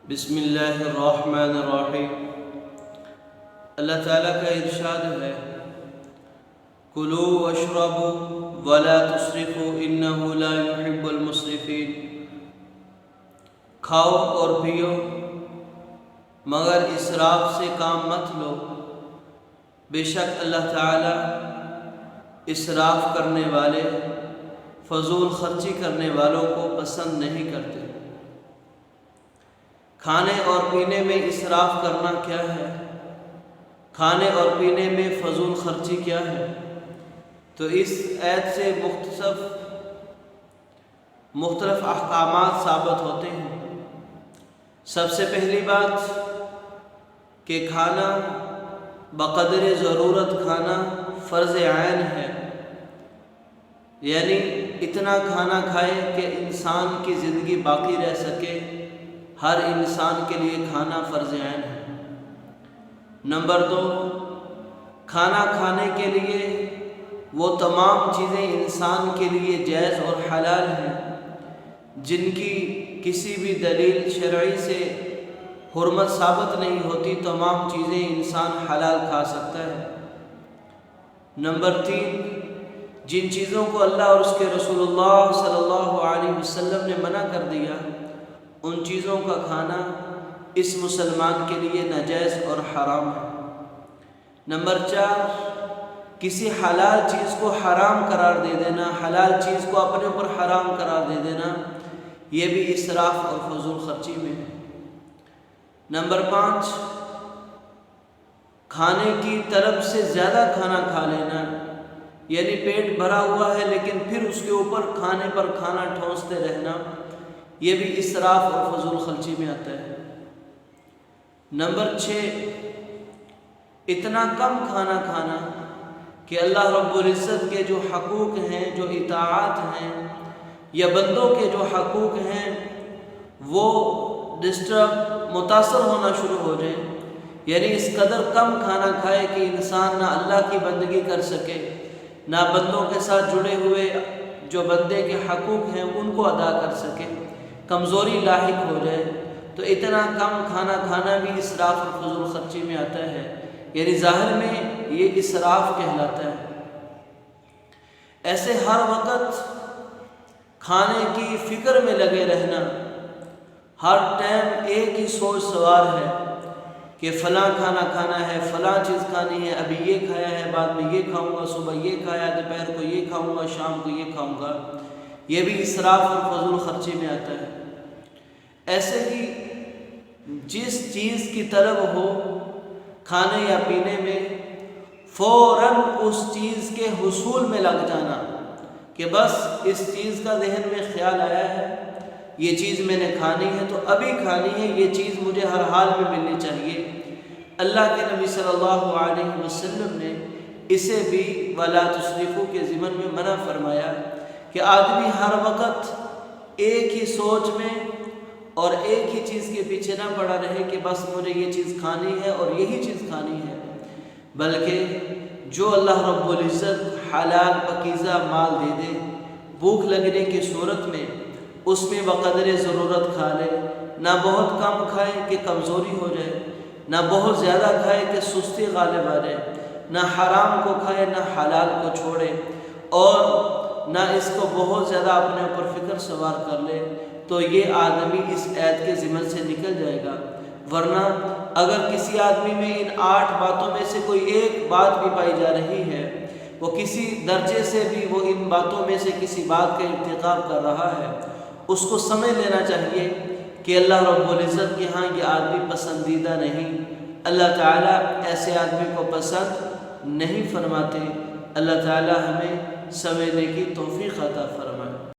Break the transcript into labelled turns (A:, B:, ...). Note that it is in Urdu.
A: بسم اللہ الرحمن الرحیم۔ اللہ تعالیٰ کا ارشاد ہے، کلوا واشربوا ولا تسرفوا انہ لا يحب المسرفین۔ کھاؤ اور پیو مگر اسراف سے کام مت لو، بے شک اللہ تعالیٰ اسراف کرنے والے، فضول خرچی کرنے والوں کو پسند نہیں کرتے۔ کھانے اور پینے میں اسراف کرنا کیا ہے؟ کھانے اور پینے میں فضول خرچی کیا ہے؟ تو اس آیت سے مختلف احکامات ثابت ہوتے ہیں۔ سب سے پہلی بات کہ کھانا بقدر ضرورت کھانا فرض عین ہے، یعنی اتنا کھانا کھائے کہ انسان کی زندگی باقی رہ سکے، ہر انسان کے لیے کھانا فرض عین ہے۔ نمبر 2، کھانا کھانے کے لیے وہ تمام چیزیں انسان کے لیے جائز اور حلال ہیں جن کی کسی بھی دلیل شرعی سے حرمت ثابت نہیں ہوتی، تمام چیزیں انسان حلال کھا سکتا ہے۔ نمبر 3، جن چیزوں کو اللہ اور اس کے رسول اللہ صلی اللہ علیہ وسلم نے منع کر دیا، ان چیزوں کا کھانا اس مسلمان کے لیے ناجائز اور حرام ہے۔ نمبر 4، کسی حلال چیز کو حرام قرار دے دینا، حلال چیز کو اپنے اوپر حرام قرار دے دینا، یہ بھی اسراف اور فضول خرچی میں ہے۔ نمبر 5، کھانے کی طلب سے زیادہ کھانا کھا لینا، یعنی پیٹ بھرا ہوا ہے لیکن پھر اس کے اوپر کھانے پر کھانا ٹھونستے رہنا، یہ بھی اسراف اور فضول خرچی میں آتا ہے۔ نمبر 6، اتنا کم کھانا کھانا کہ اللہ رب العزت کے جو حقوق ہیں، جو اطاعات ہیں، یا بندوں کے جو حقوق ہیں وہ متاثر ہونا شروع ہو جائیں، یعنی اس قدر کم کھانا کھائے کہ انسان نہ اللہ کی بندگی کر سکے، نہ بندوں کے ساتھ جڑے ہوئے جو بندے کے حقوق ہیں ان کو ادا کر سکے، کمزوری لاحق ہو جائے، تو اتنا کم کھانا کھانا بھی اسراف اور فضول خرچی میں آتا ہے، یعنی ظاہر میں یہ اسراف کہلاتا ہے۔ ایسے ہر وقت کھانے کی فکر میں لگے رہنا، ہر ٹائم ایک ہی سوچ سوار ہے کہ فلاں کھانا کھانا ہے، فلاں چیز کھانی ہے، ابھی یہ کھایا ہے، بعد میں یہ کھاؤں گا، صبح یہ کھایا، دوپہر کو یہ کھاؤں گا، شام کو یہ کھاؤں گا، یہ بھی اسراف اور فضول خرچی میں آتا ہے۔ ایسے ہی جس چیز کی طلب ہو کھانے یا پینے میں، فوراً اس چیز کے حصول میں لگ جانا کہ بس اس چیز کا ذہن میں خیال آیا ہے، یہ چیز میں نے کھانی ہے تو ابھی کھانی ہے، یہ چیز مجھے ہر حال میں ملنی چاہیے۔ اللہ کے نبی صلی اللہ علیہ وسلم نے اسے بھی وَلَا تُسْرِفُوا کے ضمن میں منع فرمایا کہ آدمی ہر وقت ایک ہی سوچ میں اور ایک ہی چیز کے پیچھے نہ پڑا رہے کہ بس مجھے یہ چیز کھانی ہے اور یہی چیز کھانی ہے، بلکہ جو اللہ رب العزت حلال پاکیزہ مال دے دے، بھوک لگنے کی صورت میں اس میں بقدر ضرورت کھا لے، نہ بہت کم کھائے کہ کمزوری ہو جائے، نہ بہت زیادہ کھائے کہ سستی غالب آ جائے، نہ حرام کو کھائے نہ حلال کو چھوڑے، اور نہ اس کو بہت زیادہ اپنے اوپر فکر سوار کر لے، تو یہ آدمی اس آیت کے ضمن سے نکل جائے گا۔ ورنہ اگر کسی آدمی میں ان 8 باتوں میں سے کوئی ایک بات بھی پائی جا رہی ہے، وہ کسی درجے سے بھی وہ ان باتوں میں سے کسی بات کا ارتکاب کر رہا ہے، اس کو سمجھ لینا چاہیے کہ اللہ رب العزت کے ہاں یہ آدمی پسندیدہ نہیں، اللہ تعالیٰ ایسے آدمی کو پسند نہیں فرماتے۔ اللہ تعالیٰ ہمیں سمجھنے کی توفیق عطا فرمائے۔